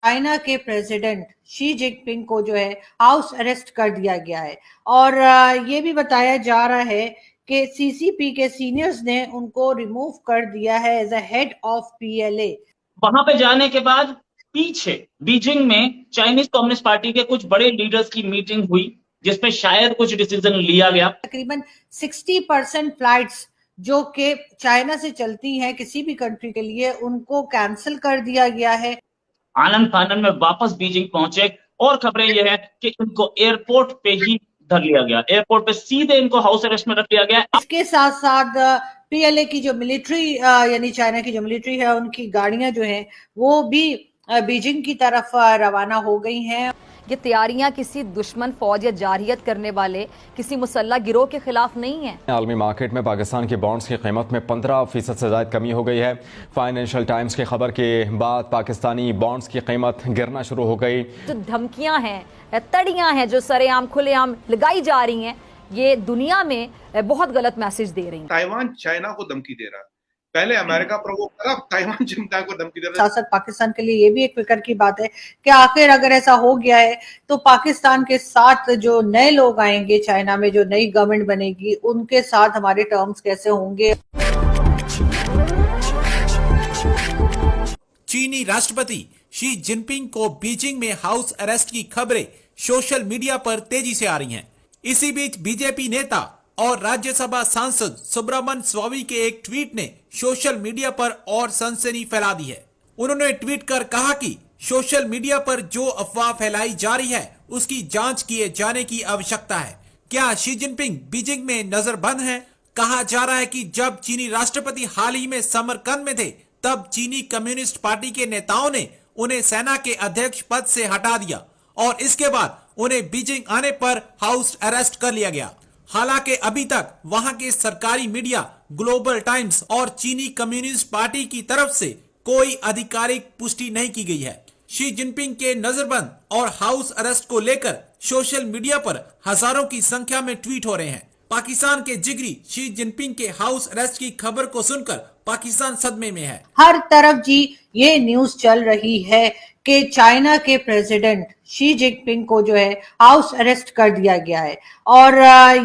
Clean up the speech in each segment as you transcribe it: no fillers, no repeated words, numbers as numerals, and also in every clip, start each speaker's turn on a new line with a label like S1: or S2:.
S1: China के president Xi Jinping को जो है हाउस अरेस्ट कर दिया गया है और ये भी बताया जा रहा है कि सीसीपी के सीनियर्स ने उनको रिमूव कर दिया है as a head of PLA.
S2: वहां पे जाने के बाद पीछे बीजिंग में चाइनीज कम्युनिस्ट पार्टी के कुछ बड़े लीडर्स की मीटिंग हुई जिसमें शायद कुछ डिसीजन लिया गया।
S1: तकरीबन 60% फ्लाइट्स जो कि चाइना से चलती हैं किसी भी कंट्री के लिए उनको कैंसिल कर दिया गया है।
S2: आनंद फानन में वापस बीजिंग पहुंचे और खबरें यह है कि इनको एयरपोर्ट पे ही धर लिया गया, एयरपोर्ट पे सीधे इनको हाउस अरेस्ट में रख लिया गया।
S1: इसके साथ साथ पीएलए की जो मिलिट्री यानी चाइना की जो मिलिट्री है उनकी गाड़ियां जो हैं वो भी बीजिंग की तरफ रवाना हो गई हैं।
S3: ये तैयारियां किसी दुश्मन फौज या जारहियत करने वाले किसी मुसल्ला गिरोह के खिलाफ नहीं है।
S4: आलमी मार्केट में पाकिस्तान की बॉन्ड्स की कीमत में 15% से ज़्यादा कमी हो गई है। फाइनेंशियल टाइम्स की खबर के बाद पाकिस्तानी बॉन्ड्स की कीमत गिरना शुरू हो गई।
S3: जो धमकियां हैं, तड़ियां हैं जो सरेआम खुलेआम लगाई जा रही हैं, ये दुनिया में बहुत गलत मैसेज दे रही हैं।
S5: ताइवान चाइना को धमकी दे रहा है, पहले अमेरिका प्रोवोक करा, ताइवान चिंता को धमकी दे रहा है।
S1: साथ साथ पाकिस्तान के लिए ये भी एक फिक्र की बात है कि आखिर अगर ऐसा हो गया है तो पाकिस्तान के साथ जो नए लोग आएंगे चाइना में, जो नई गवर्नमेंट बनेगी, उनके साथ हमारे टर्म्स कैसे होंगे।
S6: चीनी राष्ट्रपति शी जिनपिंग को बीजिंग में हाउस अरेस्ट की खबरें सोशल मीडिया पर तेजी से आ रही हैं। इसी बीच बीजेपी नेता और राज्यसभा सांसद सुब्रमण्यम स्वामी के एक ट्वीट ने सोशल मीडिया पर और सनसनी फैला दी है। उन्होंने ट्वीट कर कहा कि सोशल मीडिया पर जो अफवाह फैलाई जा रही है उसकी जांच किए जाने की आवश्यकता है। क्या शी जिनपिंग बीजिंग में नजरबंद हैं? कहा जा रहा है कि जब चीनी राष्ट्रपति हाल ही में समरकंद में थे तब चीनी कम्युनिस्ट पार्टी के नेताओं ने उन्हें सेना के अध्यक्ष पद से हटा दिया और इसके बाद उन्हें बीजिंग आने पर हाउस अरेस्ट कर लिया गया। हालांकि अभी तक वहां के सरकारी मीडिया ग्लोबल टाइम्स और चीनी कम्युनिस्ट पार्टी की तरफ से कोई आधिकारिक पुष्टि नहीं की गई है। शी जिनपिंग के नजरबंद और हाउस अरेस्ट को लेकर सोशल मीडिया पर हजारों की संख्या में ट्वीट हो रहे हैं। पाकिस्तान के जिगरी शी जिनपिंग के हाउस अरेस्ट की खबर को सुनकर पाकिस्तान सदमे में है।
S1: हर तरफ जी ये न्यूज चल रही है कि चाइना के प्रेसिडेंट शी जिनपिंग को जो है हाउस अरेस्ट कर दिया गया है और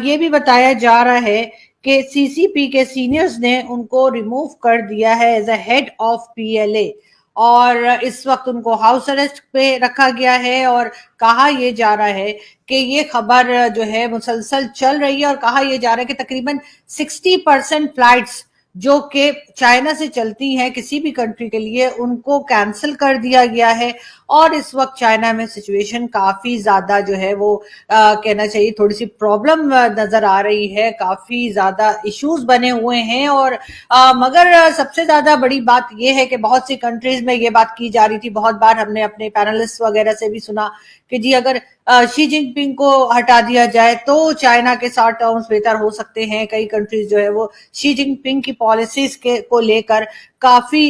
S1: ये भी बताया जा रहा है कि सीसीपी के सीनियर्स ने उनको रिमूव कर दिया है as a head of PLA और इस वक्त उनको हाउस अरेस्ट पे रखा गया है और कहा यह जा रहा है कि ये खबर जो है मुसलसल चल रही है और कहा यह जा रहा है कि तकरीबन 60% फ्लाइट्स जो कि चाइना से चलती हैं किसी भी कंट्री के लिए उनको कैंसिल कर दिया गया है और इस वक्त चाइना में सिचुएशन काफी ज्यादा जो है वो कहना चाहिए थोड़ी सी प्रॉब्लम नजर आ रही है, काफी ज्यादा इश्यूज बने हुए हैं और मगर सबसे ज्यादा बड़ी बात यह है कि बहुत सी कंट्रीज में ये बात की जा रही थी, बहुत बार हमने अपने पैनलिस्ट वगैरह से भी सुना कि जी अगर शी जिनपिंग को हटा दिया जाए तो चाइना के साथ टर्म्स बेहतर हो सकते हैं। कई कंट्रीज जो है वो शी जिनपिंग की पॉलिसीज को लेकर काफी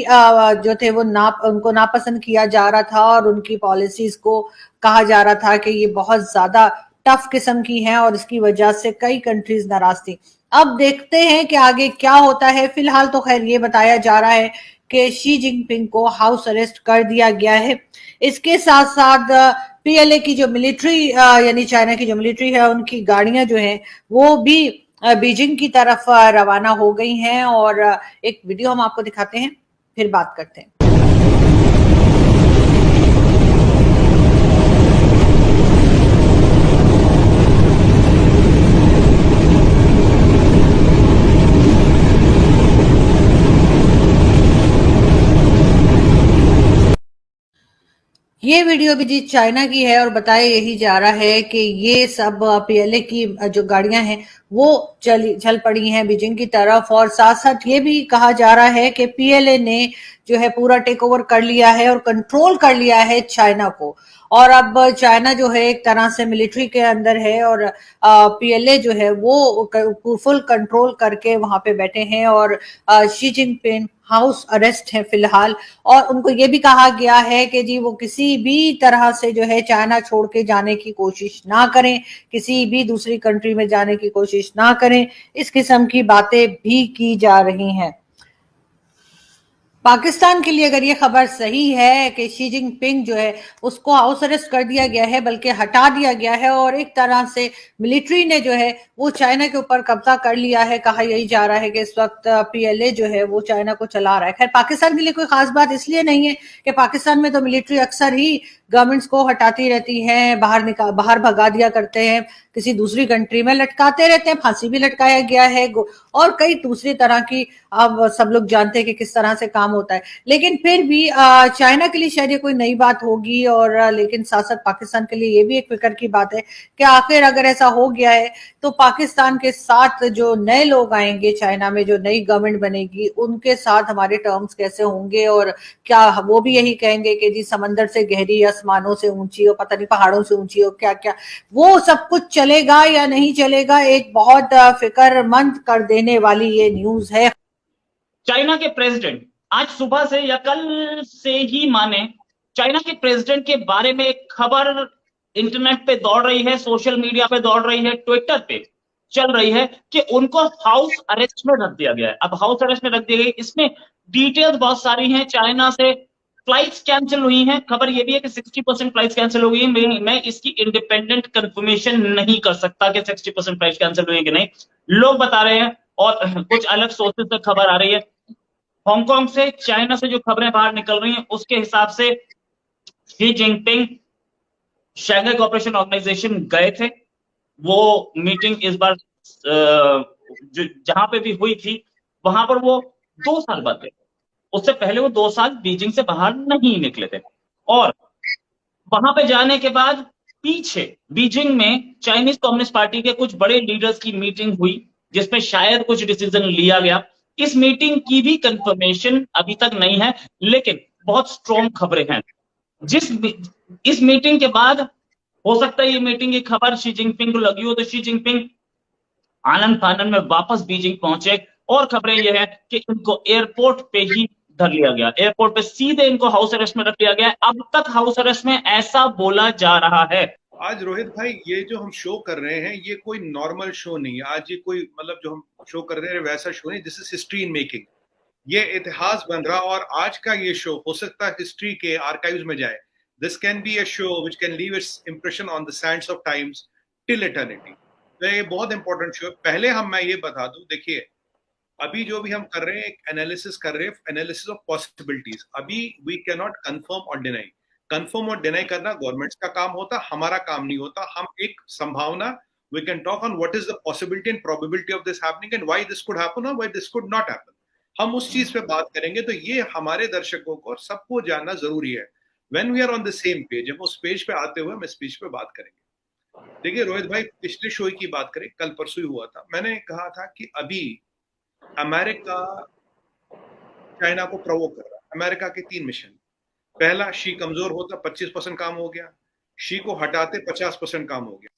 S1: जो थे वो उनको नापसंद किया जा रहा था और उनकी पॉलिसीज को कहा जा रहा था कि ये बहुत ज्यादा टफ किस्म की हैं और इसकी वजह से कई कंट्रीज नाराज थी। अब देखते हैं कि आगे क्या होता है। फिलहाल तो खैर ये बताया जा रहा है कि शी जिनपिंग को हाउस अरेस्ट कर दिया गया है। इसके साथ साथ पीएलए की जो मिलिट्री यानी चाइना की जो मिलिट्री है उनकी गाड़ियां जो हैं वो भी बीजिंग की तरफ रवाना हो गई हैं और एक वीडियो हम आपको दिखाते हैं फिर बात करते हैं। ये वीडियो भी जी चाइना की है और बताया यही जा रहा है कि ये सब पीएलए की जो गाड़ियां हैं वो चल पड़ी हैं बीजिंग की तरफ और साथ साथ ये भी कहा जा रहा है कि पीएलए ने जो है पूरा टेक ओवर कर लिया है और कंट्रोल कर लिया है चाइना को और अब चाइना जो है एक तरह से मिलिट्री के अंदर है और पीएलए जो है वो फुल कंट्रोल करके वहां पे बैठे हैं और शी जिनपिंग हाउस अरेस्ट है फिलहाल और उनको ये भी कहा गया है कि जी वो किसी भी तरह से जो है चाइना छोड़ के जाने की कोशिश ना करें, किसी भी दूसरी कंट्री में जाने की कोशिश ना करें। इस किस्म की बातें भी की जा रही हैं। पाकिस्तान के लिए अगर ये खबर सही है कि शी जिनपिंग जो है उसको हाउस अरेस्ट कर दिया गया है, बल्कि हटा दिया गया है और एक तरह से मिलिट्री ने जो है वो चाइना के ऊपर कब्जा कर लिया है। कहा यही जा रहा है कि इस वक्त पीएलए जो है वो चाइना को चला रहा है। खैर पाकिस्तान के लिए कोई खास बात इसलिए नहीं है कि पाकिस्तान में तो मिलिट्री अक्सर ही गवर्नमेंट्स को हटाती रहती है, बाहर भगा दिया करते हैं, किसी दूसरी कंट्री में लटकाते रहते हैं, फांसी भी लटकाया गया है और कई दूसरी तरह की अब सब लोग जानते हैं कि किस तरह से काम होता है। लेकिन फिर भी चाइना के लिए शायद ये कोई नई बात होगी और लेकिन साथ साथ पाकिस्तान के लिए ये भी एक फिक्र की बात है कि आखिर अगर ऐसा हो गया है तो पाकिस्तान के साथ जो नए लोग आएंगे चाइना में, जो नई गवर्नमेंट बनेगी, उनके साथ हमारे टर्म्स कैसे होंगे और क्या वो भी यही कहेंगे कि जी समंदर से गहरी, आसमानों से ऊंची हो, पता नहीं पहाड़ों से ऊंची हो, क्या क्या वो सब कुछ चलेगा या नहीं चलेगा। एक बहुत फिक्रमंद कर देने वाली ये न्यूज है।
S2: चाइना के प्रेसिडेंट आज सुबह से या कल से ही माने, चाइना के प्रेसिडेंट के बारे में एक खबर इंटरनेट पे दौड़ रही है, सोशल मीडिया पे दौड़ रही है, ट्विटर पे चल रही है कि उनको हाउस अरेस्ट में रख दिया गया है। अब हाउस अरेस्ट में रख दी गई, इसमें डिटेल्स बहुत सारी हैं। चाइना से फ्लाइट्स कैंसिल हुई हैं। खबर यह भी है कि 60% फ्लाइट्स कैंसिल हो गई है। मैं इसकी इंडिपेंडेंट कंफर्मेशन नहीं कर सकता कि 60% फ्लाइट्स कैंसिल हुई है कि नहीं, लोग बता रहे हैं और कुछ अलग सोर्सेज से खबर आ रही है। हांगकांग से, चाइना से जो खबरें बाहर निकल रही हैं उसके हिसाब से Xi Jinping Shanghai Cooperation Organisation गए थे। वो मीटिंग इस बार जहां पे भी हुई थी वहां पर वो 2 साल बाद गए। उससे पहले वो 2 साल बीजिंग से बाहर नहीं निकले थे और वहां पे जाने के बाद पीछे बीजिंग में चाइनीज कम्युनिस्ट पार्टी के कुछ बड़े लीडर्स की मीटिंग हुई जिसमें शायद कुछ डिसीजन लिया गया। इस मीटिंग की भी कंफर्मेशन अभी तक नहीं है, लेकिन बहुत स्ट्रॉन्ग खबरें हैं। इस मीटिंग के बाद हो सकता है ये मीटिंग की खबर शी जिनपिंग को लगी हो तो शी जिनपिंग आनंद फानंद में वापस बीजिंग पहुंचे। और खबरें यह है कि इनको एयरपोर्ट पे ही धर लिया गया, एयरपोर्ट पे सीधे इनको हाउस अरेस्ट में रख लिया गया। अब तक हाउस अरेस्ट में ऐसा बोला जा रहा है।
S5: आज रोहित भाई ये जो हम शो कर रहे हैं ये कोई नॉर्मल शो नहीं है। आज ये कोई मतलब जो हम शो कर रहे हैं वैसा शो नहीं। This is history in making. ये इतिहास बन रहा और आज का ये शो हो सकता है हिस्ट्री के आर्काइव्स में जाए। This can be a show which can leave it's impression on the Sands of times till eternity. तो ये बहुत इंपॉर्टेंट शो है। पहले मैं ये बता दूं, देखिए अभी जो भी हम कर रहे हैं एक एनालिसिस कर रहे हैं, एनालिसिस ऑफ पॉसिबिलिटीज। अभी वी कैन नॉट कंफर्म और डिनाई। कंफर्म और डिनाई करना गवर्नमेंट्स का काम होता, हमारा काम नहीं होता। हम एक संभावना, we can talk on what is the possibility and probability of this happening and why this could happen और why this could not happen. हम उस चीज पे बात करेंगे। तो ये हमारे दर्शकों को और सबको जानना जरूरी है। When we are on the same page, जब उस पेज पे आते हुए हम इस पेज पे बात करेंगे। देखिए रोहित भाई, पिछले शो की बात करें, कल परसों ही हुआ था, मैंने कहा था कि अभी अमेरिका चाइना को प्रोवोक कर रहा है। अमेरिका के 3 मिशन। पहला, शी कमजोर होता 25% काम हो गया, शी को हटाते 50% काम हो गया।